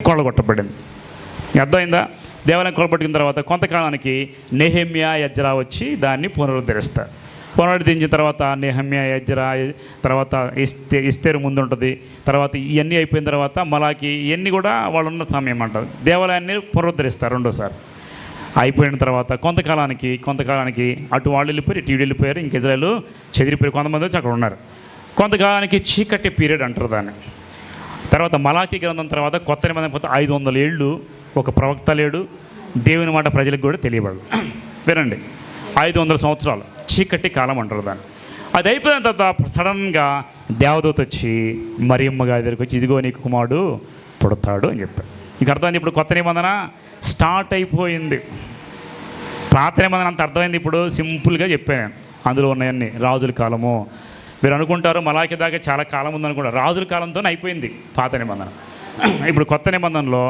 కొల్లగొట్టబడింది. అర్థమైందా? దేవాలయం కొల్లగొట్టిన తర్వాత కొంతకాలానికి నెహెమ్యా, ఎజ్రా వచ్చి దాన్ని పునరుద్ధరిస్తారు. పునరుద్ధరించిన తర్వాత నెహెమ్యా, ఎజ్రా, తర్వాత ఎస్తేరు ముందు ఉంటుంది. తర్వాత ఇవన్నీ అయిపోయిన తర్వాత మలాకి, ఇవన్నీ కూడా వాళ్ళు ఉన్న సమయం అంటారు. దేవాలయాన్ని పునరుద్ధరిస్తారు రెండోసారి. అయిపోయిన తర్వాత కొంతకాలానికి అటు వాళ్ళు వెళ్ళిపోయారు, ఇటు వెళ్ళిపోయారు, ఇంక ఇజ్రాయేలు చెదిరిపోయారు. కొంతమంది వచ్చి అక్కడ ఉన్నారు. కొంతకాలానికి చీకటి పీరియడ్ అంటారు దాన్ని. తర్వాత మలాకి గ్రంథం తర్వాత కొత్త నిబంధన 500 ఏళ్ళు ఒక ప్రవక్త లేడు, దేవుని మాట ప్రజలకు కూడా తెలియబడదు. వినండి, 500 సంవత్సరాలు చీకటి కాలం అంటారు దాన్ని. అది అయిపోయిన తర్వాత సడన్గా దేవదూత వచ్చి మరియమ్మ గారి దగ్గరికి వచ్చి, ఇదిగో నీకు కుమారుడు పుడతాడు అని చెప్పాడు. నీకు అర్థమైంది? ఇప్పుడు కొత్త నిబంధన స్టార్ట్ అయిపోయింది. పాత నిబంధన అంత అర్థమైంది. ఇప్పుడు సింపుల్గా చెప్పాను. అందులో ఉన్నాయన్నీ రాజుల కాలము. మీరు అనుకుంటారు మలాకి దాకా చాలా కాలం ఉందనుకుంటారు. రాజుల కాలంతో అయిపోయింది పాత నిబంధన. ఇప్పుడు కొత్త నిబంధనలో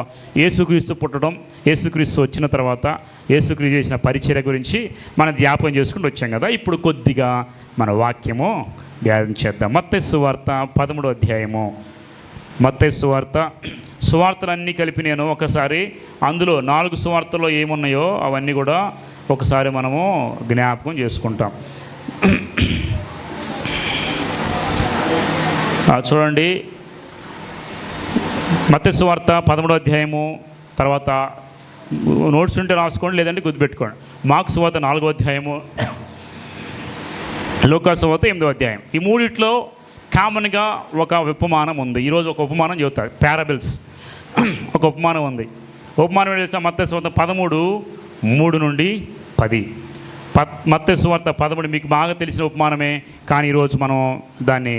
యేసుక్రీస్తు పుట్టడం, యేసుక్రీస్తు వచ్చిన తర్వాత యేసుక్రీస్తు చేసిన పరిచర్య గురించి మనం జ్ఞాపకం చేసుకుంటూ వచ్చాం కదా. ఇప్పుడు కొద్దిగా మన వాక్యము ధ్యానం చేద్దాం. మత్తయి సువార్త 13వ అధ్యాయము. మత్తయి సువార్త, సువార్తలన్నీ కలిపి నేను ఒకసారి అందులో 4 సువార్తల్లో ఏమున్నాయో అవన్నీ కూడా ఒకసారి మనము జ్ఞాపకం చేసుకుంటాం. చూడండి, మత్తయి సువార్త 13వ అధ్యాయము, తర్వాత నోట్స్ ఉంటే రాసుకోండి, లేదంటే గుర్తుపెట్టుకోండి. మార్కు సువార్త 4వ అధ్యాయము, లూకా సువార్త 8వ అధ్యాయం. ఈ మూడిట్లో కామన్గా ఒక ఉపమానం ఉంది. ఈరోజు ఒక ఉపమానం చెబుతారు, పారబుల్స్. ఒక ఉపమానం ఉంది. ఉపమానం చేస్తే మత్తయి సువార్త 13:3 నుండి 10. మత్తయి సువార్త 13 మీకు బాగా తెలిసిన ఉపమానమే, కానీ ఈరోజు మనం దాన్ని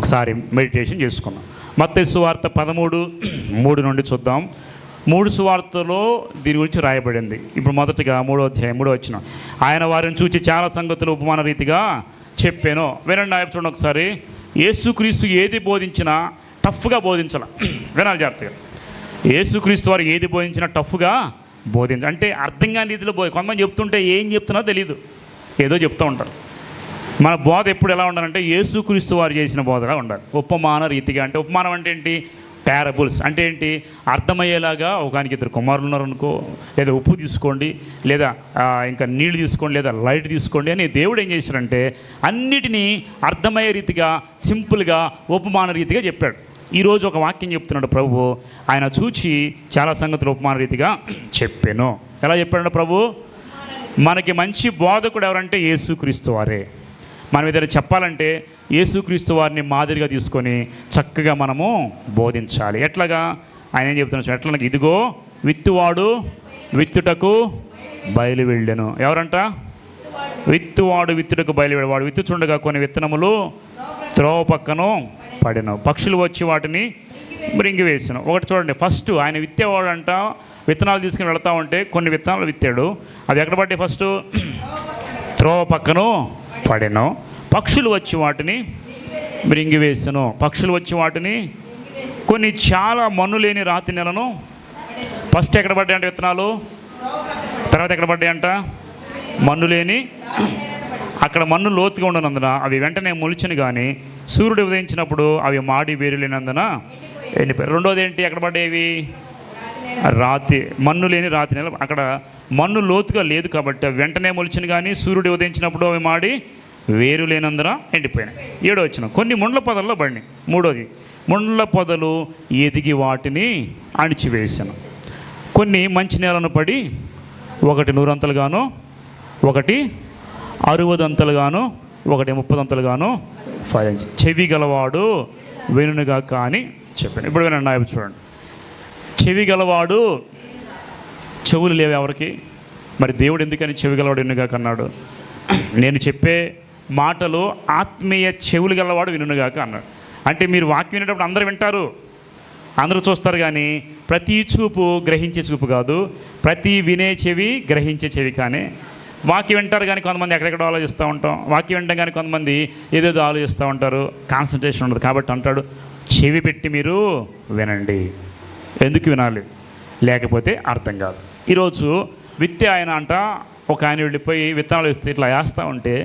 ఒకసారి మెడిటేషన్ చేసుకుందాం. మత్తయి సువార్త 13:3 నుండి చూద్దాం. 3 సువార్తలో దీని గురించి రాయబడింది. ఇప్పుడు మొదటిగా 3వ అధ్యాయం 3వ వచనం. ఆయన వారిని చూచి చాలా సంగతులు ఉపమాన రీతిగా చెప్పాను. వినండి, చూడండి ఒకసారి. యేసుక్రీస్తు ఏది బోధించినా టఫ్గా బోధించాల. వినాలి జాగ్రత్తగా. యేసుక్రీస్తు వారు ఏది బోధించినా టఫ్గా అంటే అర్థం కాని రీతిలో కొంతమంది చెప్తుంటే ఏం చెప్తున్నా తెలియదు, ఏదో చెప్తూ ఉంటారు. మన బోధ ఎప్పుడు ఎలా ఉండాలంటే యేసుక్రీస్తు వారు చేసిన బోధగా ఉండాలి. ఉపమాన రీతిగా. అంటే ఉపమానం అంటే ఏంటి? పారబుల్స్ అంటే ఏంటి? అర్థమయ్యేలాగా. ఒకనికి 2 కుమారులు ఉన్నారు అనుకో, లేదా ఉప్పు తీసుకోండి, లేదా ఇంకా నీళ్లు తీసుకోండి, లేదా లైట్ తీసుకోండి అని దేవుడు ఏం చేశాడంటే అన్నిటినీ అర్థమయ్యే రీతిగా, సింపుల్గా, ఉపమాన రీతిగా చెప్పాడు. ఈరోజు ఒక వాక్యం చెప్తున్నాడు ప్రభు. ఆయన చూచి చాలా సంగతులు ఉపమాన రీతిగా చెప్పాను. ఎలా చెప్పాడు ప్రభు? మనకి మంచి బోధకుడు ఎవరంటే యేసుక్రీస్తు వారే. మనం ఏదైనా చెప్పాలంటే యేసుక్రీస్తు వారిని మాదిరిగా తీసుకొని చక్కగా మనము బోధించాలి. ఎట్లాగా? ఆయన ఏం చెప్తున్నాడు? ఎట్లా? ఇదిగో విత్తువాడు విత్తుటకు బయలు వెళ్ళెను. ఎవరంట? విత్తువాడు విత్తుటకు బయలు వెళ్ళి. వాడు విత్తుచుండగా కొన్ని విత్తనములు త్రోవ పక్కను పడెను, పక్షులు వచ్చి వాటిని మృంగివేసాను. ఒకటి చూడండి, ఫస్ట్ ఆయన విత్తేవాడు అంట. విత్తనాలు తీసుకుని వెళతా ఉంటే కొన్ని విత్తనాలు విత్తాడు. అవి ఎక్కడ పడ్డాయి? ఫస్ట్ త్రోవ పక్కను పడెను, పక్షులు వచ్చి వాటిని మృంగివేసాను. పక్షులు వచ్చి వాటిని కొన్ని చాలా మన్ను లేని రాతి నెలను. ఫస్ట్ ఎక్కడ పడ్డాయంట విత్తనాలు? తర్వాత ఎక్కడ పడ్డాయంట? మన్ను లేని. అక్కడ మన్ను లోతుగా ఉండనందున అవి వెంటనే మొలిచిను, కానీ సూర్యుడు ఉదయించినప్పుడు అవి మాడి వేరు లేనందున ఎండిపోయారు. రెండోది ఏంటి? ఎక్కడ పడ్డేవి? రాతి, మన్ను లేని రాతి నెల. అక్కడ మన్ను లోతుగా లేదు కాబట్టి అవి వెంటనే మొలిచిను, కానీ సూర్యుడు ఉదయించినప్పుడు అవి మాడి వేరు లేనందున ఎండిపోయినాయి. 7వ వచనం. కొన్ని ముండ్ల పొదల్లో పడినాయి. 3వది, ముండ్ల పొదలు ఎదిగి వాటిని అణిచివేశాను. కొన్ని మంచి నేలను పడి, ఒకటి 100 అంతలుగాను, ఒకటి 60 అంతలుగాను, ఒకటి 30 అంతలుగాను ఫలించి. చెవి గలవాడు వినుగా కానీ చెప్పాను. ఇప్పుడు వినండి, నాయకు చూడండి. చెవి గలవాడు, చెవులు లేవు ఎవరికి? మరి దేవుడు ఎందుకని చెవి గలవాడు వినుగా కన్నాడు? నేను చెప్పే మాటలు ఆత్మీయ చెవులు గలవాడు వినుగాక అన్నాడు. అంటే మీరు వాక్యం వినేటప్పుడు అందరూ వింటారు, అందరూ చూస్తారు, కానీ ప్రతి చూపు గ్రహించే చూపు కాదు, ప్రతి వినే చెవి గ్రహించే చెవి. కానీ వాక్యం వింటారు, కానీ కొంతమంది ఎక్కడెక్కడ ఆలోచిస్తూ ఉంటాం. వాక్యం వింటాం, కానీ కొంతమంది ఏదేదో ఆలోచిస్తూ ఉంటారు, కాన్సన్ట్రేషన్ ఉండదు. కాబట్టి అంటాడు, చెవి పెట్టి మీరు వినండి. ఎందుకు వినాలి? లేకపోతే అర్థం కాదు. ఈరోజు విత్తే ఆయన అంట, ఒక ఆయన వెళ్ళిపోయి విత్తనాలు వేస్తే ఇట్లా వేస్తూ ఉంటే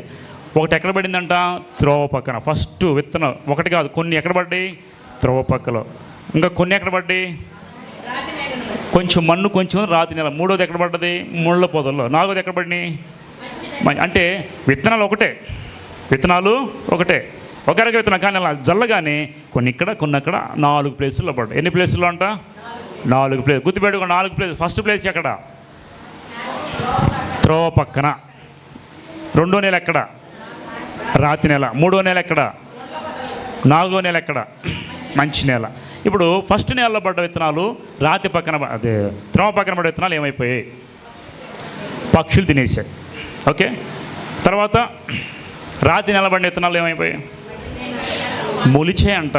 ఒకటి ఎక్కడ పడిందంట? త్రోవ పక్కన. ఫస్ట్ విత్తనం ఒకటి కాదు, కొన్ని ఎక్కడ పడ్డాయి? త్రోవ పక్కలో. ఇంకా కొన్ని ఎక్కడ పడ్డాయి? కొంచెం మన్ను, కొంచెం రాతి నేల. మూడోది ఎక్కడ పడ్డది? ముళ్ళ పొదల్లో. నాలుగోది ఎక్కడ పడినాయి? అంటే విత్తనాలు ఒకటే, ఒక రకం విత్తనం, కానీ అలా జల్లగానే కొన్ని ఇక్కడ, కొన్ని అక్కడ, 4 ప్లేసుల్లో పడ్డాయి. ఎన్ని ప్లేసుల్లో అంట? 4 ప్లేస్. గుర్తుపెట్టుకో, 4 ప్లేస్. ఫస్ట్ ప్లేస్ ఎక్కడ? త్రోవ పక్కన. రెండో నేల ఎక్కడ? రాతి నేల. మూడో నేల ఎక్కడ? నాలుగో నేల ఎక్కడ? మంచి నేల. ఇప్పుడు ఫస్ట్ నేలలో పడ్డ విత్తనాలు రాతి పక్కన, అదే త్రోవ పక్కన పడ్డ విత్తనాలు ఏమైపోయాయి? పక్షులు తినేసాయి. ఓకే. తర్వాత రాతి నిలబడిన విత్తనాలు ఏమైపోయాయి? మొలిచాయంట.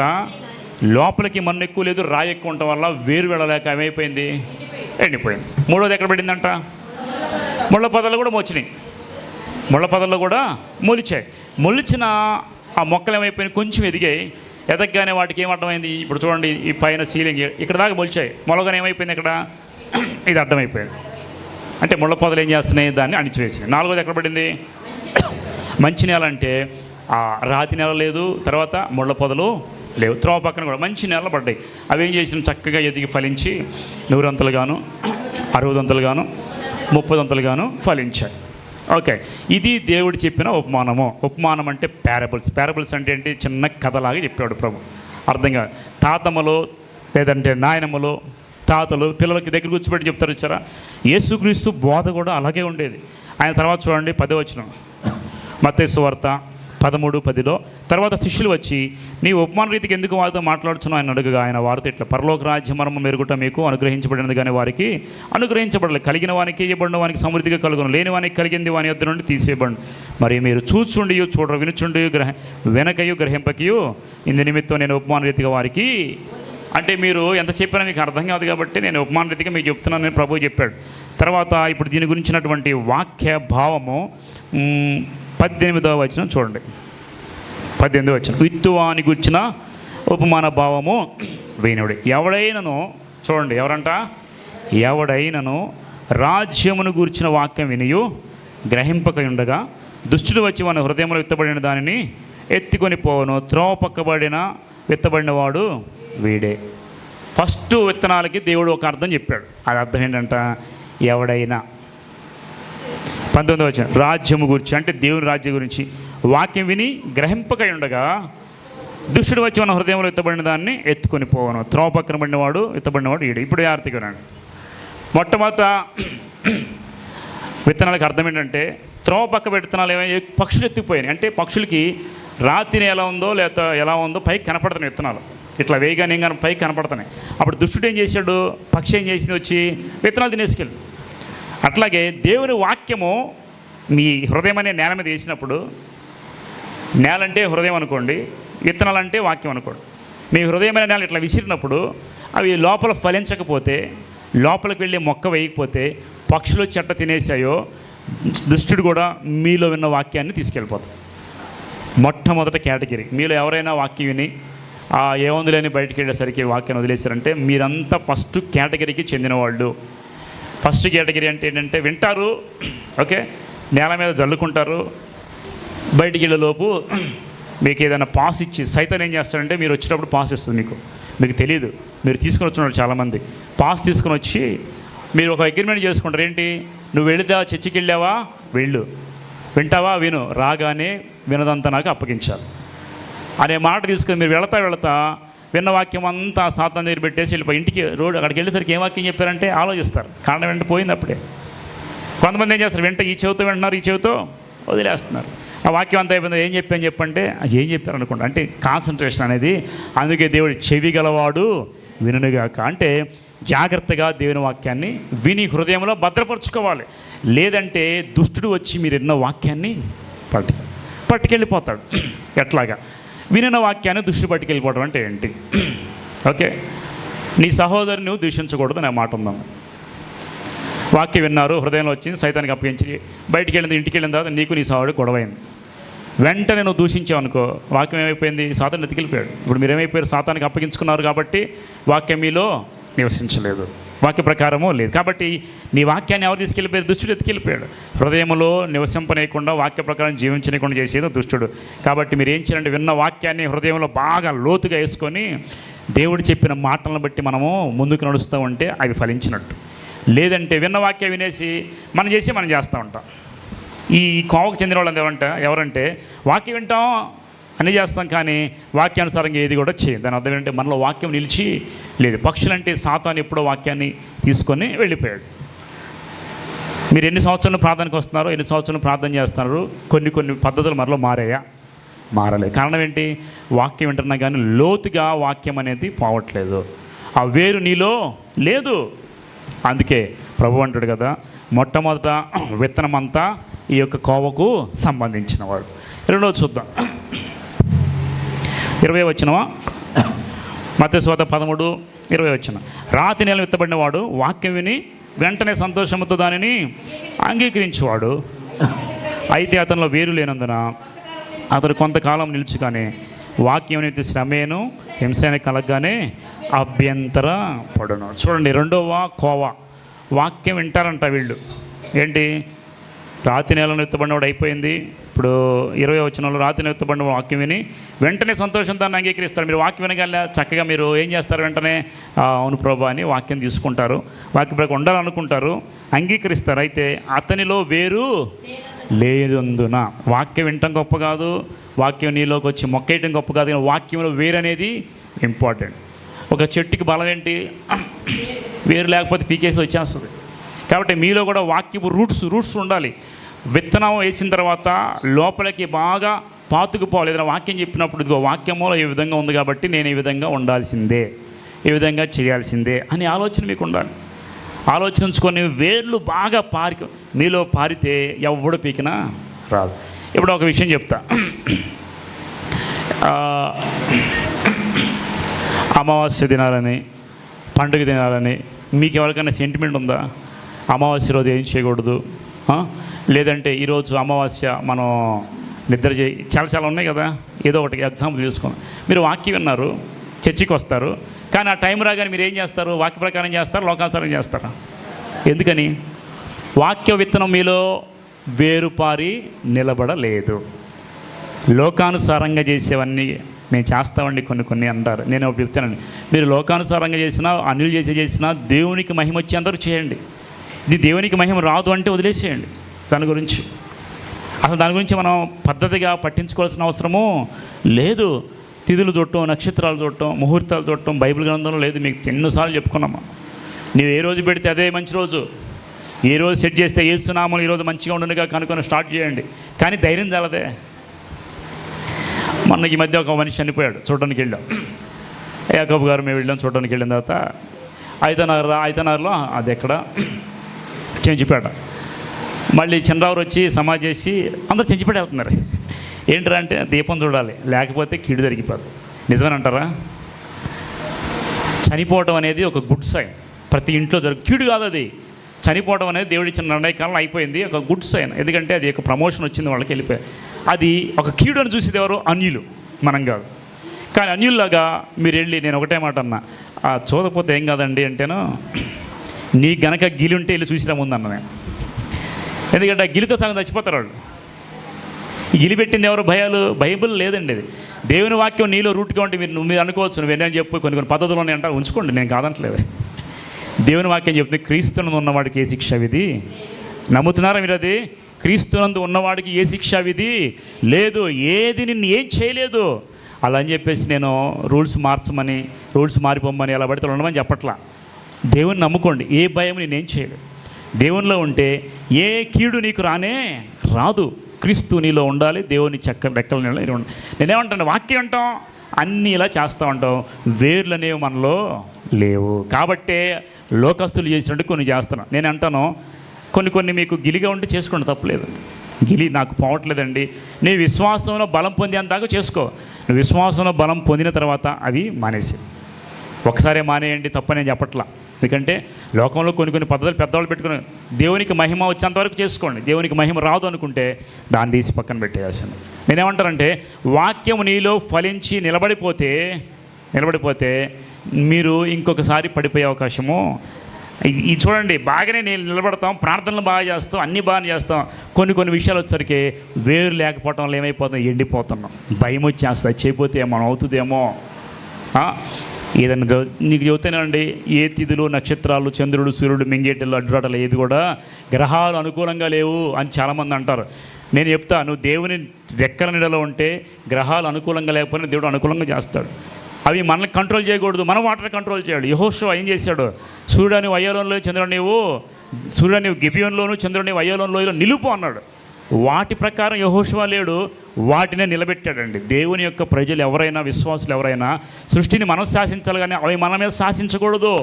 లోపలికి మన్ను ఎక్కువ లేదు, రాయి ఎక్కువ ఉండటం వల్ల వేరు వెళ్ళలేక ఏమైపోయింది? ఎండిపోయింది. మూడోది ఎక్కడ పడిందంట? ముళ్ళ పొదలు కూడా మొలిచినాయి. ముళ్ళ పొదల్లో కూడా మొలిచాయి. మొలిచిన ఆ మొక్కలు ఏమైపోయినాయి? కొంచెం ఎదగగానే వాటికి ఏమర్థమైంది? ఇప్పుడు చూడండి, ఈ పైన సీలింగ్ ఇక్కడ దాకా మొలిచాయి. మొలగని ఏమైపోయింది? ఇక్కడ ఇది అర్థమైపోయింది. అంటే ముళ్ళ పొదలు ఏం చేస్తున్నాయి? దాన్ని అణిచివేసినాయి. నాలుగోది ఎక్కడ పడింది? మంచి నేల. అంటే ఆ రాతి నేల లేదు, తర్వాత ముళ్ళ పొదలు లేవు. త్రోవ పక్కన కూడా మంచి నేలలు పడ్డాయి. అవి ఏం చేసిన? చక్కగా ఎదిగి ఫలించి 100 అంతలుగాను, 60 అంతలుగాను, 30 అంతలుగాను ఫలించాయి. ఓకే. ఇది దేవుడు చెప్పిన ఉపమానము. ఉపమానం అంటే పారబుల్స్ అంటే ఏంటి? చిన్న కథలాగా చెప్పాడు ప్రభు. అర్థం కాదు. తాతమ్మలో లేదంటే నాయనమ్మలో తాతలు పిల్లలకి దగ్గర కూర్చోబెట్టి చెప్తారు వచ్చారా? యేసుక్రీస్తు బోధ కూడా అలాగే ఉండేది. ఆయన తర్వాత చూడండి 10వ వచనం, మత్తయి సువార్త 13:10లో, తర్వాత శిష్యులు వచ్చి, నీ ఉపమాన రీతికి ఎందుకు వారితో మాట్లాడుతున్నావు ఆయన అడుగుగా, ఆయన వారితో ఇట్లా, పరలోక రాజ్య మర్మం మెరుగుట మీకు అనుగ్రహించబడినది కానీ వారికి అనుగ్రహించబడలేదు. కలిగిన వానికి ఇవ్వబడిన వానికి సమృద్ధిగా కలుగును, లేని వానికి కలిగింది వాని యొద్ద నుండి తీసేయబడి. మరి మీరు చూచుండియు చూడరు, వినుచుండియు వెనకయు గ్రహింపకయు, ఇందు నిమిత్తం నేను ఉపమాన రీతిగా వారికి. అంటే మీరు ఎంత చెప్పినా మీకు అర్థం కాదు కాబట్టి నేను ఉపమాన రీతిగా మీకు చెప్తున్నాను అని ప్రభువు చెప్పాడు. తర్వాత ఇప్పుడు దీని గురించినటువంటి వాక్య భావము 18వ వచనం చూడండి. 18వ వచనం, విత్తువాని గురించిన ఉపమాన భావము వినుడి. ఎవడైనను, చూడండి ఎవరంట? ఎవడైనను రాజ్యమును గూర్చిన వాక్యం వినియు గ్రహింపక ఉండగా దుష్టుడు వచ్చి మన హృదయంలో విత్తబడిన దానిని ఎత్తుకొని పోవను. త్రోవ పక్కబడిన విత్తబడిన వాడు వీడే. ఫస్ట్ విత్తనాలకి దేవుడు ఒక అర్థం చెప్పాడు. అది అర్థం ఏంటంట? ఎవడైనా. 19వ వచనం, రాజ్యము గురించి అంటే దేవుని రాజ్యం గురించి వాక్యం విని గ్రహింపకై ఉండగా దుష్టుడు వచ్చి మన హృదయంలో విత్తబడిన దాన్ని ఎత్తుకొని పోవను. త్రోవ పక్కన పడినవాడు విత్తబడినవాడు ఈడు. ఇప్పుడు ఆర్తిగా రండి. మొట్టమొదట విత్తనాలకు అర్థం ఏంటంటే, త్రోవ పక్క విత్తనాలు ఏమైనా పక్షులు ఎత్తుకుపోయాయి. అంటే పక్షులకి రాతిని ఎలా ఉందో లేదా ఎలా ఉందో పైకి కనపడుతున్నాయి విత్తనాలు. ఇట్లా వేగానే కానీ పైకి కనపడుతున్నాయి. అప్పుడు దుష్టుడు ఏం చేశాడు? పక్షి ఏం చేసింది? వచ్చి విత్తనాలు తినేసుకెళ్ళి. అట్లాగే దేవుని వాక్యము మీ హృదయం అనే నేల మీద వేసినప్పుడు, నేల అంటే హృదయం అనుకోండి, విత్తనాలు అంటే వాక్యం అనుకోండి. మీ హృదయమైన నేల ఇట్లా విసిరినప్పుడు అవి లోపల ఫలించకపోతే, లోపలికి వెళ్ళి మొక్క వేయకపోతే, పక్షులు చెట్ట తినేసాయో దుష్టుడు కూడా మీలో విన్న వాక్యాన్ని తీసుకెళ్ళిపోతాడు. మొట్టమొదటి కేటగిరీ. మీలో ఎవరైనా వాక్యం విని ఏముందిలేని బయటికి వెళ్ళేసరికి వాక్యాన్ని వదిలేశారంటే మీరంతా ఫస్ట్ కేటగిరీకి చెందినవాళ్ళు. ఫస్ట్ కేటగిరీ అంటే ఏంటంటే, వింటారు, ఓకే, నేల మీద జల్లుకుంటారు, బయటికి వెళ్ళేలోపు మీకు ఏదైనా పాస్ ఇచ్చి, సైతం ఏం చేస్తారంటే మీరు వచ్చేటప్పుడు పాస్ ఇస్తుంది మీకు తెలియదు. మీరు తీసుకుని వచ్చినారు చాలామంది. పాస్ తీసుకుని వచ్చి మీరు ఒక అగ్రిమెంట్ చేసుకుంటారు. ఏంటి? నువ్వు వెళితే చర్చికి వెళ్ళావా? వెళ్ళు. వింటావా? విను. రాగానే వినదంతా నాకు అప్పగించాలి అనే మాట తీసుకుని మీరు వెళతా విన్న వాక్యం అంతా సాతాను దగ్గర పెట్టేసి వెళ్ళిపోయి ఇంటికి అక్కడికి వెళ్ళేసరికి ఏం వాక్యం చెప్పారంటే ఆలోచిస్తారు. కారణం వెంట పోయింది అప్పుడే. కొంతమంది ఏం చేస్తారు? వెంట ఈ చెవితో వింటున్నారు, ఈ చెవితో వదిలేస్తున్నారు. ఆ వాక్యం అంతా అయిపోయింది. ఏం చెప్పంటే అది ఏం చెప్పారు అనుకోండి. అంటే కాన్సన్ట్రేషన్ అనేది. అందుకే దేవుడు చెవి గలవాడు వినుగాక. అంటే జాగ్రత్తగా దేవుని వాక్యాన్ని విని హృదయంలో భద్రపరుచుకోవాలి. లేదంటే దుష్టుడు వచ్చి మీరు ఎన్నో వాక్యాన్ని పట్టుకెళ్ళిపోతాడు. ఎట్లాగా? వినిన వాక్యాన్ని దుష్టుడు పట్టుకెళ్ళిపోవడం అంటే ఏంటి? ఓకే, నీ సహోదరుని నువ్వు దూషించకూడదు అనే మాట ఉందాం. వాక్యం విన్నారు, హృదయంలో వచ్చింది, సైతానికి అప్పగించి బయటికి వెళ్ళింది, ఇంటికి వెళ్ళిన తర్వాత నీకు నీ సహోదరుడు గొడవైంది. వెంటనే నువ్వు దూషించావు అనుకో, వాక్యం ఏమైపోయింది? సాతాను ఎత్తుకెళ్ళిపోయాడు. ఇప్పుడు మీరు ఏమైపోయారు? సాతానికి అప్పగించుకున్నారు కాబట్టి వాక్యం మీలో నివసించలేదు, వాక్య ప్రకారము లేదు. కాబట్టి నీ వాక్యాన్ని ఎవరు తీసుకెళ్ళిపోయారు? దుష్టుడు ఎత్తుకెళ్ళిపోయాడు. హృదయంలో నివసింపనేయకుండా వాక్య ప్రకారం జీవించలేకుండా చేసేది దుష్టుడు. కాబట్టి మీరు ఏం చేయాలంటే, విన్న వాక్యాన్ని హృదయంలో బాగా లోతుగా వేసుకొని దేవుడు చెప్పిన మాటలను బట్టి మనము ముందుకు నడుస్తూ ఉంటే అవి ఫలించినట్టు. లేదంటే విన్న వాక్యం వినేసి మనం చేస్తూ ఉంటాం. ఈ కోవకు చెందిన వాళ్ళు ఎవరంటే వాక్యం వింటాం అన్నీ చేస్తాం, కానీ వాక్యానుసారంగా ఏది కూడా చేయం. దాని అర్థం ఏంటంటే మనలో వాక్యం నిలిచి లేదు. పక్షులంటే సాతాను ఎప్పుడో వాక్యాన్ని తీసుకొని వెళ్ళిపోయాడు. మీరు ఎన్ని సంవత్సరాలు ప్రార్థనకు వస్తున్నారో, ఎన్ని సంవత్సరాలు ప్రార్థన చేస్తున్నారు, కొన్ని పద్ధతులు మనలో మారలేదు. కారణం ఏంటి? వాక్యం వింటున్నా కానీ లోతుగా వాక్యం అనేది పోవట్లేదు. ఆ వేరు నీలో లేదు. అందుకే ప్రభు అంటాడు కదా, మొట్టమొదట విత్తనం అంతా ఈ యొక్క కోవకు సంబంధించిన వాడు. రెండోది చూద్దాం, 20 వచనమా, మత్తయి సువార్త 13:20 వచనం. రాతి నేల విత్తబడిన వాడు వాక్యం విని వెంటనే సంతోషంతో దానిని అంగీకరించేవాడు, అయితే అతనిలో వేరు లేనందున అతడు కొంతకాలం నిలుచుగానే వాక్యం అనేది శ్రమేను హింసైన కలగగానే అభ్యంతర పడును. చూడండి, రెండవ కోవ వాక్యం వింటారంట వీళ్ళు. ఏంటి? రాతి నేలను ఎత్తబడినవాడు అయిపోయింది. ఇప్పుడు 20 వచనంలో రాతి నేల ఎత్తబడిన వాక్యం విని వెంటనే సంతోషంతో అంగీకరిస్తారు. మీరు వాక్యం వినగల చక్కగా మీరు ఏం చేస్తారు? వెంటనే అవును ప్రభు అని వాక్యం తీసుకుంటారు, వాక్యం ప్రకారం ఉండాలనుకుంటారు, అంగీకరిస్తారు. అయితే అతనిలో వేరు లేనందున, వాక్యం వినటం గొప్ప కాదు, వాక్యం నీలోకి వచ్చి మొక్కేయటం గొప్ప కాదు, కానీ వాక్యంలో వేరు అనేది ఇంపార్టెంట్. ఒక చెట్టుకి బలం ఏంటి? వేరు లేకపోతే పీకేసి వచ్చేస్తుంది. కాబట్టి మీలో కూడా వాక్యపు రూట్స్ ఉండాలి. విత్తనం వేసిన తర్వాత లోపలికి బాగా పాతుకుపోవాలి. ఏదైనా వాక్యం చెప్పినప్పుడు ఇదిగో వాక్యములో ఈ విధంగా ఉంది కాబట్టి నేను ఈ విధంగా ఉండాల్సిందే, ఈ విధంగా చేయాల్సిందే అని ఆలోచన మీకు ఉండాలి. ఆలోచించుకొని వేర్లు బాగా మీలో పారితే ఎవడు పీకినా రాదు. ఇప్పుడు ఒక విషయం చెప్తా. అమావాస్య దినాలని, పండుగ దినాలని మీకు ఎవరికైనా సెంటిమెంట్ ఉందా? అమావాస్య రోజు ఏం చేయకూడదు, లేదంటే ఈరోజు అమావాస్య మనం నిద్ర చేయి, చాలా ఉన్నాయి కదా. ఏదో ఒకటి ఎగ్జాంపుల్ తీసుకోండి. మీరు వాక్యం విన్నారు, చర్చికి వస్తారు, కానీ ఆ టైం రాగానే మీరు ఏం చేస్తారు? వాక్య ప్రకారం చేస్తారు, లోకానుసారం చేస్తారా? ఎందుకని? వాక్య విత్తనం మీలో వేరుపారి నిలబడలేదు. లోకానుసారంగా చేసేవన్నీ మేము చేస్తామండి కొన్ని అంటారు. నేను ఒకటి చెప్తానండి, మీరు లోకానుసారంగా చేసినా, అన్యులు చేసినా దేవునికి మహిమ వచ్చి అందరూ చేయండి. ఇది దేవునికి మహిమ రాదు అంటే వదిలేసేయండి. దాని గురించి మనం పద్ధతిగా పట్టించుకోవాల్సిన అవసరము లేదు. తిథులు చూడటం, నక్షత్రాలు చూడటం, ముహూర్తాలు చూడటం బైబిల్ గ్రంథంలో లేదు. మీకు ఎన్నోసార్లు చెప్పుకున్నామా? నీవు ఏ రోజు పెడితే అదే మంచి రోజు. ఏ రోజు సెట్ చేస్తే ఏసునామలు ఈరోజు మంచిగా ఉండనుగా కనుక్కొని స్టార్ట్ చేయండి. కానీ ధైర్యం చాలదే. మొన్న ఈ మధ్య ఒక మనిషి చనిపోయాడు, చూడడానికి వెళ్ళాం. యాకోబు గారు మేము వెళ్ళాం, చూడడానికి వెళ్ళిన తర్వాత ఐతనగర్లో అది ఎక్కడ చెంచిపేట, మళ్ళీ చంద్రరావు వచ్చి సమాజ్ చేసి అందరూ చెంచిపేట వెళ్తున్నారు. ఏంటంటే అంటే దీపం చూడాలి, లేకపోతే కీడు జరిగిపోతుంది. నిజమేనంటారా? చనిపోవడం అనేది ఒక గుడ్ సైన్. ప్రతి ఇంట్లో కీడు కాదు అది. చనిపోవడం అనేది దేవుడి ఇచ్చిన నిర్ణయకాలం అయిపోయింది, ఒక గుడ్ సైన్. ఎందుకంటే అది ఒక ప్రమోషన్ వచ్చింది, వాళ్ళకి వెళ్ళిపోయాయి. అది ఒక కీడు అని చూసేది ఎవరు? అన్యులు, మనం కాదు. కానీ అన్యుల్లాగా మీరు వెళ్ళి, నేను ఒకటే మాట అన్నా, చూడకపోతే ఏం కాదండి అంటేను, నీ గనక గిలి ఉంటే వెళ్ళి చూసినా ముందన్న నేను. ఎందుకంటే ఆ గిలితో సగం చచ్చిపోతారు వాళ్ళు. గిలి పెట్టింది ఎవరు? బైబిల్ లేదండి. అది దేవుని వాక్యం నీలో రూట్గా ఉంటే మీరు అనుకోవచ్చు, నువ్వు ఎన్నని చెప్పి కొన్ని పద్ధతులు ఉన్నాయి అంటారు, ఉంచుకోండి, నేను కాదంటలేదు. దేవుని వాక్యం చెప్తుంది, క్రీస్తునందు ఉన్నవాడికి ఏ శిక్ష విధి. నమ్ముతున్నారా మీరు? అది క్రీస్తునందు ఉన్నవాడికి ఏ శిక్ష విధి లేదు, ఏది నిన్ను ఏం చేయలేదు. అలా అని చెప్పేసి నేను రూల్స్ మారిపోమని అలా పడితే ఉండమని చెప్పట్లా. దేవుని నమ్ముకోండి, ఏ భయం నేనేం చేయలేదు. దేవునిలో ఉంటే ఏ కీడు నీకు రాదు. క్రీస్తు నీలో ఉండాలి, దేవుని రెక్కల నీళ్ళు ఉండాలి. నేనేమంటాను, వాక్యం అంటాం, అన్నీ ఇలా చేస్తూ ఉంటాం, వేర్లు అనేవి మనలో లేవు. కాబట్టే లోకస్తులు చేసినట్టు కొన్ని చేస్తున్నాం. నేను అంటాను, కొన్ని మీకు గిలిగా ఉంటే చేసుకోండి, తప్పలేదు. గిలి నాకు పోవట్లేదండి, నీ విశ్వాసంలో బలం పొందేందాకా చేసుకో. నువ్వు విశ్వాసంలో బలం పొందిన తర్వాత అవి మానేసి, ఒకసారి మానేయండి, తప్పని నేను చెప్పట్లా. ఎందుకంటే లోకంలో కొన్ని పద్ధతులు పెద్దవాళ్ళు పెట్టుకుని దేవునికి మహిమ వచ్చేంతవరకు చేసుకోండి. దేవునికి మహిమ రాదు అనుకుంటే దాన్ని తీసి పక్కన పెట్టేయాల్సింది. నేనేమంటానంటే, వాక్యం నీలో ఫలించి నిలబడిపోతే మీరు ఇంకొకసారి పడిపోయే అవకాశము. ఇది చూడండి, బాగానే నేను నిలబడతాం, ప్రార్థనలు బాగా చేస్తాం, అన్నీ బాగా చేస్తాం. కొన్ని విషయాలు వచ్చేసరికి వేరు లేకపోవటం వల్ల ఏమైపోతాం? ఎండిపోతున్నాం. భయం వచ్చేస్తుంది, చేయకపోతే మనం అవుతుందేమో. ఏదన్నా నీకు చెబుతానండి, ఏ తిథులు నక్షత్రాలు చంద్రుడు సూర్యుడు మింగేటిల్లు అడ్డురాటలు ఏది కూడా గ్రహాలు అనుకూలంగా లేవు అని చాలామంది అంటారు. నేను చెప్తా, నువ్వు దేవుని రెక్కల నీడలో ఉంటే గ్రహాలు అనుకూలంగా లేకపోయినా దేవుడు అనుకూలంగా చేస్తాడు. అవి మనల్ని కంట్రోల్ చేయకూడదు, మనం వాటిని కంట్రోల్ చేయాలి. యెహోషువ ఏం చేశాడు? సూర్యుని అయ్యోలోనలో సూర్యుడు నీవు గిబియోనులోను చంద్రుడు నీవు అయ్యోలోనలో నిలుపు అన్నాడు. వాటి ప్రకారం యెహోషువ లేడు, వాటినే నిలబెట్టాడండి. దేవుని యొక్క ప్రజలు ఎవరైనా, విశ్వాసులు ఎవరైనా సృష్టిని మనం శాసించాలి, కానీ అవి మన మీద శాసించకూడదు.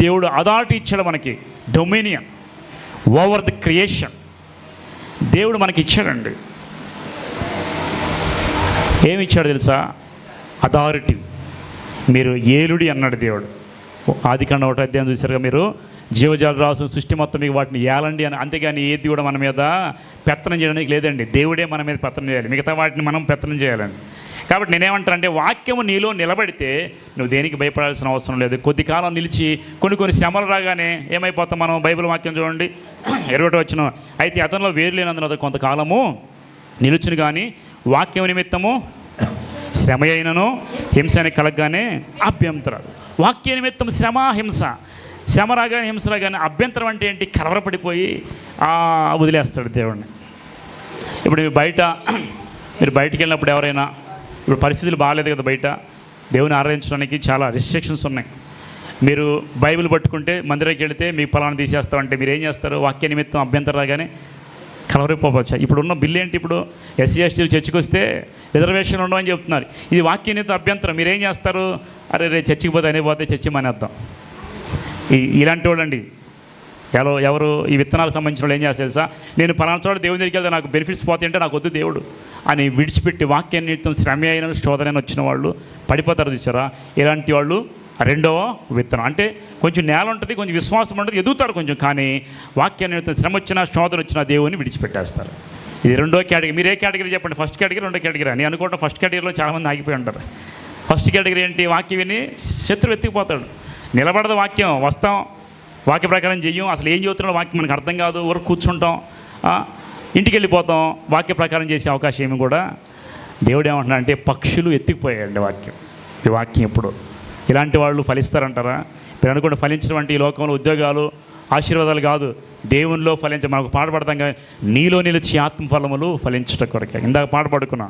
దేవుడు అథారిటీ ఇచ్చాడు మనకి, డొమినియన్ ఓవర్ ది క్రియేషన్ దేవుడు మనకి ఇచ్చాడండి. ఏమి ఇచ్చాడు తెలుసా? అథారిటీ. మీరు ఏలుడి అన్నాడు దేవుడు. ఆదికాండం 1వ అధ్యాయం చూసారుగా మీరు, జీవజాల రాసు సృష్టి మొత్తం మీకు వాటిని ఏలండి అని. అంతేగాని ఏది కూడా మన మీద పెత్తనం చేయడానికి లేదండి. దేవుడే మన మీద పెత్తనం చేయాలి, మిగతా వాటిని మనం పెత్తనం చేయాలండి. కాబట్టి నేనేమంటానంటే, వాక్యము నీలో నిలబడితే నువ్వు దేనికి భయపడాల్సిన అవసరం లేదు. కొద్ది కాలం నిలిచి కొన్ని శ్రమలు రాగానే ఏమైపోతాం మనం? బైబిల్ వాక్యం చూడండి, 21 వచనం, అయితే అతనిలో వేరు లేనందున కొంతకాలము నిలుచును, కానీ వాక్యం నిమిత్తము శ్రమ అయినను హింస అని కలగగానే అభ్యంతరాలు. వాక్య నిమిత్తం శ్రమ హింస, శ్రమ రాగానే హింస రాగానే అభ్యంతరం అంటే ఏంటి? కలవరపడిపోయి వదిలేస్తాడు దేవుడిని. ఇప్పుడు మీరు బయటికి వెళ్ళినప్పుడు ఎవరైనా, ఇప్పుడు పరిస్థితులు బాగాలేదు కదా, బయట దేవుని ఆరాధించడానికి చాలా రిస్ట్రిక్షన్స్ ఉన్నాయి. మీరు బైబిల్ పట్టుకుంటే మందిరానికి వెళితే మీకు పలానా తీసేస్తామంటే మీరు ఏం చేస్తారు? వాక్య నిమిత్తం అభ్యంతరం రాగానే కలవరిపోవచ్చు. ఇప్పుడున్న బిల్లు ఏంటి? ఇప్పుడు ఎస్సీ ఎస్టీలు చర్చికి వస్తే రిజర్వేషన్ ఉండవని చెప్తున్నారు. ఇది వాక్య నిమిత్తం అభ్యంతరం. మీరేం చేస్తారు? అరే రే చర్చికి పోతే పోతే చర్చి మానేద్దాం. ఇలాంటి వాళ్ళండి ఎవరు ఈ విత్తనాలకు సంబంధించిన వాళ్ళు ఏం చేస్తారు సార్? నేను పలానా చోట దేవుని దగ్గరికి వెళ్తే నాకు బెనిఫిట్స్ పోతాయి అంటే నాకు వద్దు దేవుడు అని విడిచిపెట్టి వాక్యాన్ని నిమిత్తం శ్రమ అయిన శోధన వచ్చిన వాళ్ళు పడిపోతారు చూసారా? ఇలాంటి వాళ్ళు రెండవ విత్తనం. అంటే కొంచెం నేల ఉంటుంది, కొంచెం విశ్వాసం ఉంటుంది, ఎదుగుతారు కొంచెం, కానీ వాక్యాన్ని నిమిత్తం శ్రమ వచ్చినా శోధన వచ్చినా దేవుని విడిచిపెట్టేస్తారు. ఇది రెండో కేటగిరీ. మీరు ఏ కేటగిరీ చెప్పండి? ఫస్ట్ కేటగిరీ, రెండో కేటగిరీ అని అనుకోవడం. ఫస్ట్ కేటగిరీలో చాలామంది ఆగిపోయి ఉంటారు. ఫస్ట్ కేటగిరీ ఏంటి? వాక్యం విని శత్రువు ఎత్తికిపోతాడు. నిలబడదు వాక్యం, వస్తాం వాక్య ప్రకారం చెయ్యం, అసలు ఏం చదువుతున్నాడో వాక్యం మనకు అర్థం కాదు, ఊరికి కూర్చుంటాం, ఇంటికి వెళ్ళిపోతాం, వాక్య ప్రకారం చేసే అవకాశం ఏమి కూడా. దేవుడు ఏమంటున్నా అంటే, పక్షులు ఎత్తికిపోయాయండి వాక్యం. ఈ వాక్యం ఎప్పుడు ఇలాంటి వాళ్ళు ఫలిస్తారంటారా? మీరు అనుకుంటే ఫలించడం అంటే ఈ లోకంలో ఉద్యోగాలు ఆశీర్వాదాలు కాదు, దేవునిలో ఫలించ. మనకు పాట పడతాం కానీ, నీలో నిలిచి ఆత్మఫలములు ఫలించుట కొరకే. ఇందాక పాట పడుకున్నా,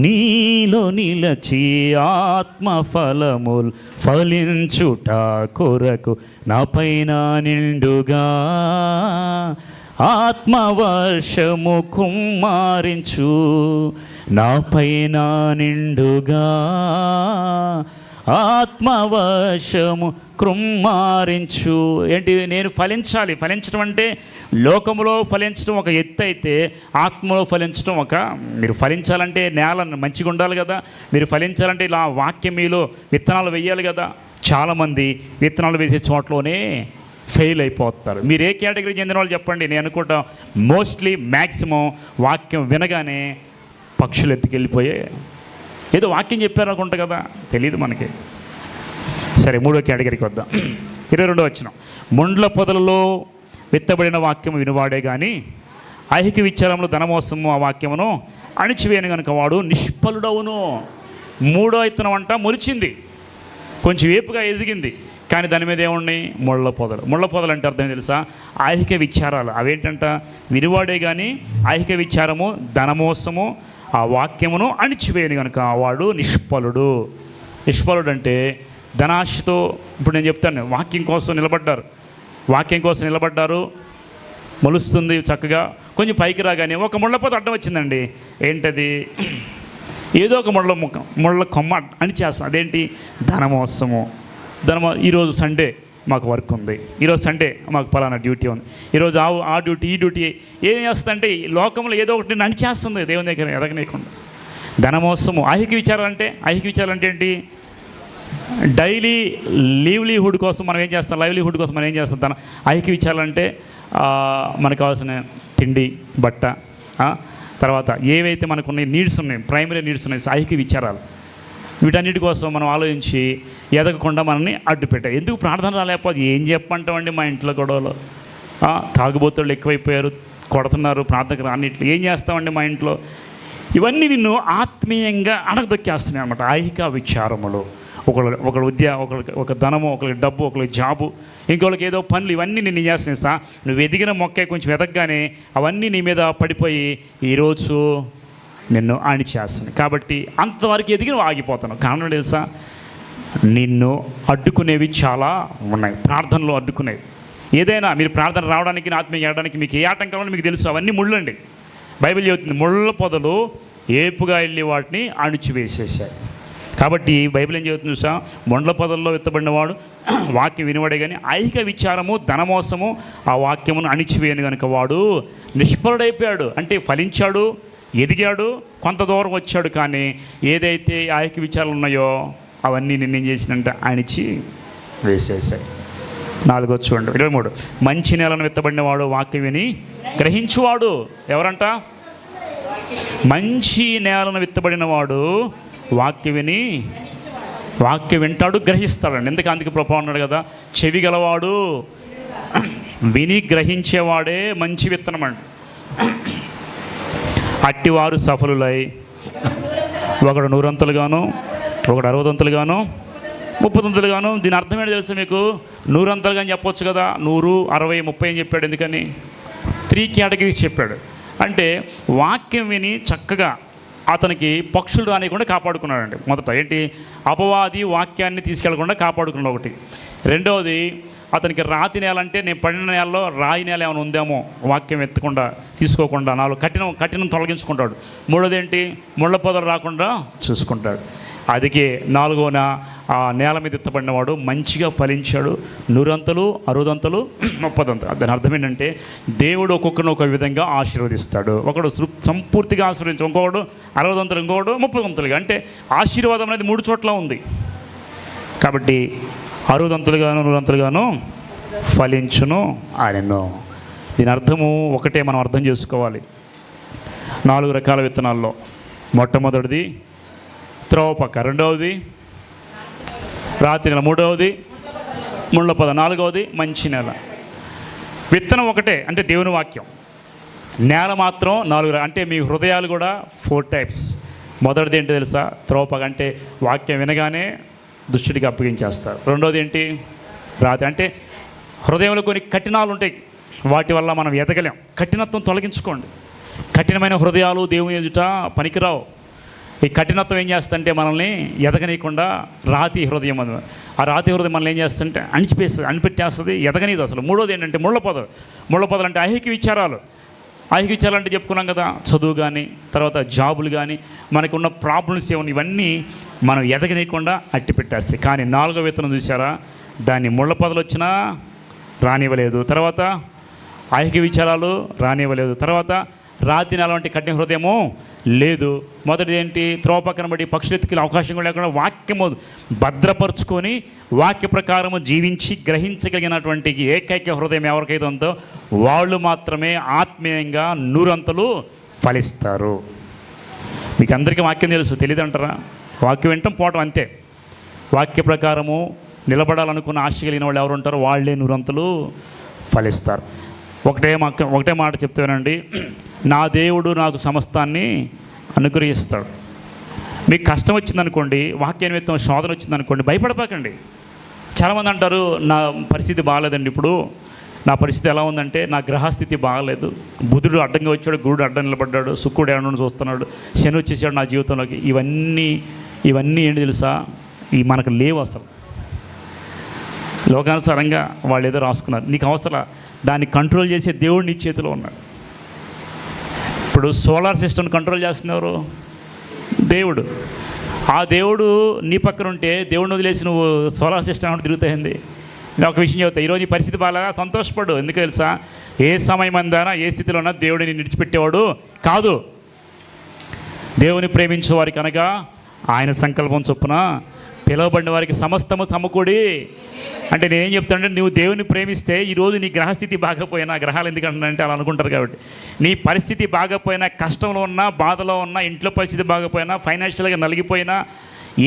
నీలో నిలచి ఆత్మఫలములు ఫలించుట కొరకు నాపైన నిండుగా ఆత్మవర్షము కుమ్మరించు, నాపైన నిండుగా ఆత్మవర్షము కృమ్మారించు. ఏంటి? నేను ఫలించాలి. ఫలించడం అంటే లోకములో ఫలించడం ఒక ఎత్తు అయితే, ఆత్మలో ఫలించడం ఒక. మీరు ఫలించాలంటే నేల మంచిగా ఉండాలి కదా, మీరు ఫలించాలంటే ఇలా వాక్యం మీలో విత్తనాలు వేయాలి కదా. చాలామంది విత్తనాలు వేసే చోట్లోనే ఫెయిల్ అయిపోతారు. మీరు ఏ కేటగిరీ చెందిన వాళ్ళు చెప్పండి? నేను అనుకుంటా మోస్ట్లీ మ్యాక్సిమం వాక్యం వినగానే పక్షులు ఎత్తుకెళ్ళిపోయే, ఏదో వాక్యం చెప్పారు అనుకుంటా కదా, తెలియదు మనకి. సరే, మూడో కేటగిరీకి వద్దాం. 22 వచనం, ముండ్ల పొదలలో విత్తబడిన వాక్యము వినువాడే కానీ ఐహిక విచారములు ధనమోసము ఆ వాక్యమును అణిచివేయను కనుక వాడు నిష్ఫలుడవును. మూడో విత్తనం అంట మొలిచింది, కొంచెం వేపుగా ఎదిగింది, కానీ దాని మీద ఏమున్నాయి? ముళ్ళ పొదలు. ముళ్ళ పొదలు అంటే అర్థం తెలుసా? ఐహిక విచారాలు. అవేంటంట? వినువాడే కానీ ఐహిక విచారము ధనమోసము ఆ వాక్యమును అణిచివేయను కనుక వాడు నిష్ఫలుడు. నిష్ఫలుడు అంటే ధనాశతో. ఇప్పుడు నేను చెప్తాను, వాక్యం కోసం నిలబడ్డారు, మొలుస్తుంది చక్కగా, కొంచెం పైకి రాగానే ఒక ముళ్ళపోత అడ్డం వచ్చిందండి. ఏంటది? ఏదో ఒక ముళ్ళ కొమ్మ అణిచేస్తాం. అదేంటి? ధనమోసము. ఈరోజు సండే మాకు వర్క్ ఉంది, ఈరోజు సండే మాకు పలానా డ్యూటీ ఉంది, ఈరోజు ఆ డ్యూటీ ఈ డ్యూటీ. ఏం చేస్తుందంటే లోకంలో ఏదో ఒకటి నడిచేస్తుంది దేవుని దగ్గర ఎదగనీయకుండా. ధనమోసము. ఐహిక విచారాలు అంటే ఏంటి? డైలీ లివ్లీహుడ్ కోసం మనం ఏం చేస్తాం? లైవ్లీహుడ్ కోసం మనం ఏం చేస్తాం? ఐహిక విచారాలు అంటే మనకు కావాల్సిన తిండి, బట్ట, తర్వాత ఏవైతే మనకున్న నీడ్స్ ఉన్నాయి, ప్రైమరీ నీడ్స్ ఉన్నాయి, ఐహిక విచారాలు. వీటన్నిటి కోసం మనం ఆలోచించి ఎదగకుండా మనల్ని అడ్డుపెట్టాయి. ఎందుకు ప్రార్థన రాలేకపోతే? ఏం చెప్పంటామండి మా ఇంట్లో గొడవలు, తాగుబోతుళ్ళు ఎక్కువైపోయారు, కొడుతున్నారు, ప్రార్థనకు రానిట్లు. ఏం చేస్తామండి మా ఇంట్లో? ఇవన్నీ నిన్ను ఆత్మీయంగా అడగదొక్కేస్తున్నాయి అన్నమాట. ఐహిక విచారములు. ఒకళ్ళ విద్య, ఒక ధనము, ఒకరికి డబ్బు, ఒకరికి జాబు, ఇంకొకరికి ఏదో పనులు, ఇవన్నీ నేను చేస్తాను సార్. నువ్వు ఎదిగిన మొక్కే కొంచెం ఎదగగానే అవన్నీ నీ మీద పడిపోయి ఈరోజు నిన్ను చేస్తాను. కాబట్టి అంతవరకు ఎదిగి నువ్వు ఆగిపోతాను. కారణం తెలుసా, నిన్ను అడ్డుకునేవి చాలా ఉన్నాయి. ప్రార్థనలో అడ్డుకునేవి ఏదైనా, మీరు ప్రార్థన రావడానికి, ఆత్మీయ చేయడానికి మీకు ఏ ఆటంకాలు మీకు తెలుసు, అవన్నీ ముళ్ళండి. బైబిల్ చెబుతుంది ముళ్ళ పొదలు ఏపుగా వెళ్ళి వాటిని అణిచివేసేసాయి. కాబట్టి బైబిల్ ఏం చెబుతుంది చూసా, మొండ్ల పొదల్లో విత్తబడినవాడు వాక్యం వినివాడే కానీ ఐహిక విచారము, ధనమోసము ఆ వాక్యమును అణిచివేయను కనుక వాడు నిష్ఫలుడైపోయాడు. అంటే ఫలించాడు, ఎదిగాడు, కొంత దూరం వచ్చాడు, కానీ ఏదైతే ఐహిక విచారాలు ఉన్నాయో అవన్నీ నిన్నేం చేసినంటే అణిచి వేసేసాయి. 4 చూడండి 23. మంచి నేలను విత్తబడినవాడు వాక్యం విని గ్రహించువాడు. ఎవరంట? మంచి నేలను విత్తబడినవాడు వాక్యం వింటాడు, గ్రహిస్తాడండి. అందుకే ప్రభావం అన్నాడు కదా, చెవి గలవాడు విని గ్రహించేవాడే మంచి విత్తనం అండి. అట్టివారు సఫలులై ఒకడు 100 అంతలుగాను, ఒకడు 60 అంతలుగాను, 30 అంతలుగాను. దీని అర్థం ఏంటో తెలుసు మీకు? 100 అంతలుగా అని చెప్పొచ్చు కదా, 100, 60, 30 అని చెప్పాడు. ఎందుకని 3 కేటగిరీస్ చెప్పాడు. అంటే వాక్యం విని చక్కగా అతనికి పక్షులు రానియకుండా కాపాడుకున్నాడండి. మొదట ఏంటి? అపవాది వాక్యాన్ని తీసుకెళ్లకుండా కాపాడుకున్నాడు ఒకటి. రెండవది, అతనికి రాతి నేల అంటే నేను పడిన నేలలో రాయి నేల ఏమైనా ఉందేమో వాక్యం ఎత్తకుండా తీసుకోకుండా నాలో కఠినం తొలగించుకుంటాడు. మూడోది ఏంటి? ముళ్ళ పొదలు రాకుండా చూసుకుంటాడు. అదికే 4వన ఆ నేల మీద ఎత్తబడినవాడు మంచిగా ఫలించాడు. 100 అంతలు, 60 అంతలు, 30 అంతలు. దాని అర్థం ఏంటంటే దేవుడు ఒక్కొక్కరిని ఒక విధంగా ఆశీర్వదిస్తాడు. ఒకడు సంపూర్తిగా ఆశీర్వదించాడు, ఇంకొకడు 60 అంతలు, ఇంకొకడు 30 అంతలుగా. అంటే ఆశీర్వాదం అనేది 3 చోట్ల ఉంది. కాబట్టి 60 అంతలుగాను 100 అంతలుగాను ఫలించును ఆయనను. దీని అర్థము ఒకటే, మనం అర్థం చేసుకోవాలి. 4 రకాల విత్తనాల్లో మొట్టమొదటిది త్రోవ పక్క, రెండవది రాతి నెల, మూడవది ముళ్ళ పొద, 4వది మంచి నేల. విత్తనం ఒకటే అంటే దేవుని వాక్యం. నేల మాత్రం 4. అంటే మీ హృదయాలు కూడా 4 టైప్స్. మొదటిది ఏంటి తెలుసా? త్రోవ పక్క అంటే వాక్యం వినగానే దుష్టుడికి అప్పగించేస్తారు. రెండవది ఏంటి? రాతి అంటే హృదయంలో కొన్ని కఠినాలు ఉంటాయి, వాటి వల్ల మనం ఎదగలేం. కఠినత్వం తొలగించుకోండి. కఠినమైన హృదయాలు దేవుని ఎదుట పనికిరావు. ఈ కఠినత్వం ఏం చేస్తుంటే మనల్ని ఎదగనీయకుండా రాతి హృదయం అది, ఆ రాతి హృదయం మనల్ని ఏం చేస్తుంటే అణిపెట్టేస్తుంది, ఎదగనీది అసలు. మూడోది ఏంటంటే ముళ్ళ పొదలు అంటే ఐహిక విచారాలు అంటే చెప్పుకున్నాం కదా, చదువు కానీ, తర్వాత జాబులు కానీ, మనకు ఉన్న ప్రాబ్లమ్స్ ఏమన్నా, ఇవన్నీ మనం ఎదగనీయకుండా అట్టి పెట్టేస్తాయి. కానీ 4వ విత్తనం చూసారా, దాన్ని ముళ్ళ పొదలు వచ్చినా రానివ్వలేదు, తర్వాత ఐహిక విచారాలు రానివ్వలేదు, తర్వాత రాతి నెల వంటి కఠిన హృదయము లేదు. మొదటిది ఏంటి? త్రోవ పక్కన బట్టి పక్షులు ఎత్తుకెళ్ళే అవకాశం కూడా లేకుండా వాక్యము భద్రపరుచుకొని వాక్య ప్రకారము జీవించి గ్రహించగలిగినటువంటి ఏకైక హృదయం ఎవరికైతే ఉందో వాళ్ళు మాత్రమే ఆత్మీయంగా 100 అంతలు ఫలిస్తారు. మీకు అందరికీ వాక్యం తెలుసు, తెలియదు అంటారా? వాక్యం వింటాం పోవటం అంతే. వాక్య ప్రకారము నిలబడాలనుకున్న ఆశ కలిగిన వాళ్ళు ఎవరు ఉంటారో వాళ్ళే 100 అంతలు ఫలిస్తారు. ఒకటే మాట చెప్తానండి, నా దేవుడు నాకు సమస్తాన్ని అనుగ్రహిస్తాడు. మీకు కష్టం వచ్చిందనుకోండి, వాక్య నిమిత్తం శోధన వచ్చిందనుకోండి, భయపడపాకండి. చాలామంది అంటారు నా పరిస్థితి బాగాలేదండి, ఇప్పుడు నా పరిస్థితి ఎలా ఉందంటే నా గ్రహస్థితి బాగాలేదు, బుధుడు అడ్డంగా వచ్చాడు, గురుడు అడ్డం నిలబడ్డాడు, శుక్రుడు ఏమన్నా చూస్తున్నాడు, శని వచ్చేసాడు నా జీవితంలోకి. ఇవన్నీ ఏంటి తెలుసా? ఇవి మనకు లేవు అసలు. లోకానుసారంగా వాళ్ళు ఏదో రాసుకున్నారు, నీకు అవసరం. దాన్ని కంట్రోల్ చేసే దేవుడు నీ చేతిలో ఉన్నాడు. ఇప్పుడు సోలార్ సిస్టమ్ని కంట్రోల్ చేస్తున్నారు దేవుడు. ఆ దేవుడు నీ పక్కన ఉంటే దేవుడిని వదిలేసి నువ్వు సోలార్ సిస్టమ్ అంటే తిరుగుతాయింది. నేను ఒక విషయం చెబుతా, ఈరోజు నీ పరిస్థితి బాగా సంతోషపడు. ఎందుకు తెలుసా? ఏ సమయం అందానా ఏ స్థితిలో ఉన్నా దేవుడిని విడిచిపెట్టేవాడు కాదు. దేవుని ప్రేమించే వారికి అనగా ఆయన సంకల్పం చొప్పున పిలువబడిన వారికి సమస్తము సమకూడి. అంటే నేనేం చెప్తానంటే, నువ్వు దేవుని ప్రేమిస్తే ఈరోజు నీ గ్రహస్థితి బాగపోయినా, గ్రహాలు ఎందుకంటే అలా అనుకుంటారు కాబట్టి, నీ పరిస్థితి బాగపోయినా, కష్టంలో ఉన్నా, బాధలో ఉన్నా, ఇంట్లో పరిస్థితి బాగపోయినా, ఫైనాన్షియల్గా నలిగిపోయినా,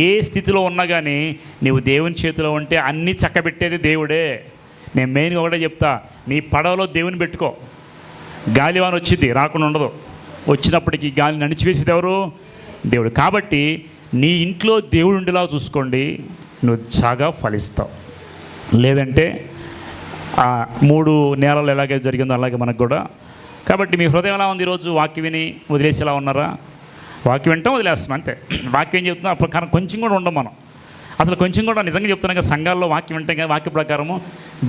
ఏ స్థితిలో ఉన్నా కానీ నువ్వు దేవుని చేతిలో ఉంటే అన్నీ చక్కబెట్టేది దేవుడే. నేను మెయిన్గా ఒకటే చెప్తా, నీ పడవలో దేవుని పెట్టుకో. గాలివాన వచ్చింది, రాకుండా ఉండదు. వచ్చినప్పటికీ గాలిని అణిచివేసేది ఎవరు? దేవుడు. కాబట్టి నీ ఇంట్లో దేవుడు ఉండేలా చూసుకోండి. నువ్వు చాగా ఫలిస్తావు. లేదంటే ఆ 3 నేలలు ఎలాగే జరిగిందో అలాగే మనకు కూడా. కాబట్టి మీ హృదయం ఎలా ఉంది ఈరోజు? వాక్యం విని వదిలేసేలా ఉన్నారా? వాక్యం వింటాం, వదిలేస్తున్నాం అంతే. వాక్యం ఏం చెప్తున్నా అప్పుడు కానీ కొంచెం కూడా ఉండం మనం. అసలు కొంచెం కూడా నిజంగా చెప్తున్నాం కదా, సంఘాల్లో వాక్యం వింటాం కదా, వాక్య ప్రకారము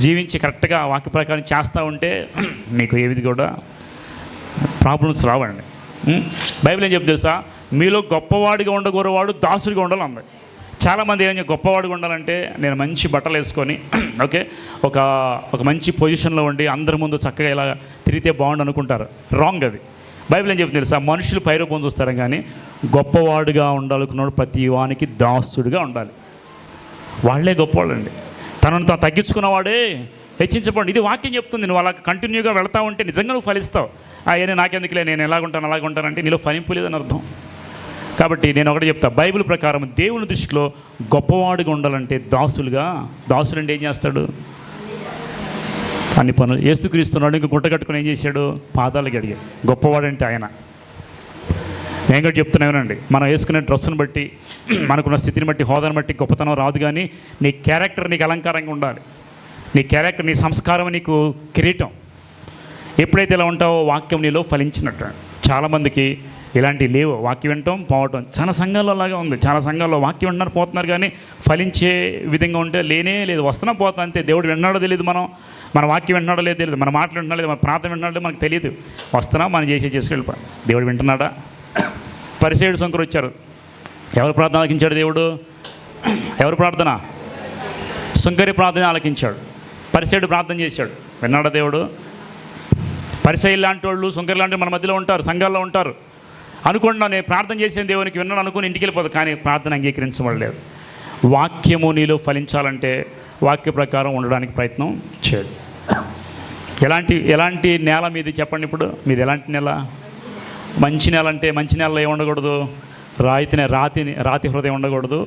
జీవించి కరెక్ట్గా వాక్య ప్రకారం చేస్తూ ఉంటే మీకు ఏది కూడా ప్రాబ్లమ్స్ రావండి. బైబిల్ ఏం చెప్తుంది తెలుసా? మీలో గొప్పవాడిగా ఉండగోరవాడు దాసుడిగా ఉండాలి అంది. చాలామంది ఏం గొప్పవాడిగా ఉండాలంటే నేను మంచి బట్టలు వేసుకొని ఓకే ఒక మంచి పొజిషన్లో ఉండి అందరి ముందు చక్కగా ఇలా తిరిగితే బాగుండు అనుకుంటారు. రాంగ్ అది. బైబిల్ ఏం చెప్తుంది తెలుసా? మనుషులు పైరూపం చూస్తారు కానీ గొప్పవాడుగా ఉండాలనుకున్నాడు ప్రతి వానికి దాసుడిగా ఉండాలి. వాళ్ళే గొప్పవాళ్ళండి. తనను తాను తగ్గించుకున్నవాడే హెచ్చించబడి. ఇది వాక్యం చెప్తుంది. నువ్వు అలా కంటిన్యూగా వెళ్తా ఉంటే నిజంగా నువ్వు ఫలిస్తావు. ఏనే నాకెందుకులే, నేను ఎలాగుంటాను అలాగుంటానంటే నీలో ఫలింపు లేదని అర్థం. కాబట్టి నేను ఒకటి చెప్తా, బైబిల్ ప్రకారం దేవుని దృష్టిలో గొప్పవాడుగా ఉండాలంటే దాసులు అంటే ఏం చేస్తాడు? అన్ని పనులు. యేసుక్రీస్తున్నాడు ఇంకా గుట్ట కట్టుకుని ఏం చేశాడు? పాదాలకు అడిగాడు. గొప్పవాడంటే ఆయన. నేను కూడా చెప్తున్నానండి, మనం వేసుకునే డ్రెస్సును బట్టి, మనకున్న స్థితిని బట్టి, హోదాను బట్టి గొప్పతనం రాదు. కానీ నీ క్యారెక్టర్ నీకు అలంకారంగా ఉండాలి. నీ క్యారెక్టర్, నీ సంస్కారం నీకు కిరీటం. ఎప్పుడైతే ఇలా ఉంటావో వాక్యం నీలో ఫలించినట్టు. చాలామందికి ఇలాంటివి లేవు. వాక్యం వినటం పోవటం చాలా సంఘాల్లో అలాగే ఉంది. చాలా సంఘాల్లో వాక్యం వింటున్నారు, పోతున్నారు, కానీ ఫలించే విధంగా ఉంటే లేనే లేదు. వస్తున్నా పోతా అంతే. దేవుడు విన్నాడో తెలియదు, మన వాక్యం వింటున్నాడో లేదు తెలియదు, మన మాటలు వింటున్నాడో లేదు, మన ప్రార్థన వింటున్నాడో మనకు తెలియదు. వస్తున్నా మనం చేసుకెళ్ళిపో. దేవుడు వింటున్నాడా? పరిసేయుడు శంకరు వచ్చారు. ఎవరు ప్రార్థన ఆలకించాడు దేవుడు? ఎవరు ప్రార్థన? శంకరి ప్రార్థన ఆలకించాడు. పరిసేయుడు ప్రార్థన చేశాడు. విన్నాడా దేవుడు? పరిసయ్యులు లాంటి వాళ్ళు, శంకరి లాంటి మన మధ్యలో ఉంటారు, సంఘాల్లో ఉంటారు. అనుకున్నా నేను ప్రార్థన చేసిన దేవునికి విన్నాను అనుకుని ఇంటికి వెళ్ళిపోతాను, కానీ ప్రార్థన అంగీకరించబడలేదు. వాక్యము నీలో ఫలించాలంటే వాక్య ప్రకారం ఉండడానికి ప్రయత్నం చేయదు. ఎలాంటి నేల మీది చెప్పండి ఇప్పుడు? మీది ఎలాంటి నేల? మంచి నేల. అంటే మంచి నేలలో ఏమి ఉండకూడదు? రాతి హృదయం ఉండకూడదు.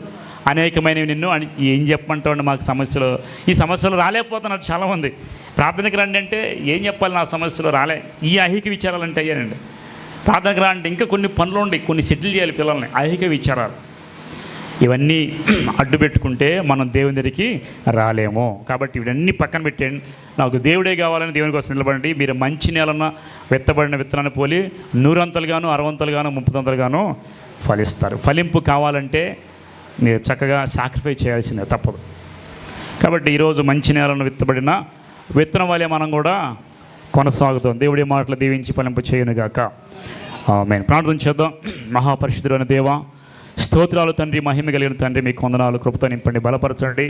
అనేకమైనవి నిన్ను ఏం చెప్పమంటావు? మాకు సమస్యలు, ఈ సమస్యలు రాలేకపోతున్నారు చాలామంది. ప్రార్థనకు రండి అంటే ఏం చెప్పాలి? నా సమస్యలు రాలే. ఈ ఐహిక విచారాలంటే అయ్యానండి. ప్రార్థనకు రా అంటే ఇంకా కొన్ని పనులు ఉండి కొన్ని సెటిల్ చేయాలి పిల్లల్ని. ఐహిక విచారాలు ఇవన్నీ అడ్డు పెట్టుకుంటే మనం దేవుని దగ్గరికి రాలేము. కాబట్టి ఇవన్నీ పక్కన పెట్టండి. నాకు దేవుడే కావాలని దేవుని కోసం నిలబడండి. మీరు మంచి నేలన విత్తబడిన విత్తనాన్ని పోలి 100 అంతలుగాను 60 అంతలుగాను 30 అంతలుగాను ఫలిస్తారు. ఫలింపు కావాలంటే మీరు చక్కగా సాక్రిఫైస్ చేయాల్సిందే, తప్పదు. కాబట్టి ఈరోజు మంచి నేలను విత్తబడిన విత్తనం వల్లే మనం కూడా కొనసాగుతాం. దేవుడి మాటలు దీవించి ఫలింపు చేయనుగాక. ఆమేన్. ప్రార్థన చేద్దాం. మహాపరిశుద్ధుడైన దేవా, స్తోత్రాలు తండ్రి, మహిమ కలిగిన తండ్రి, మీకు వందనాలు. కృపతో నింపండి, బలపరచండి.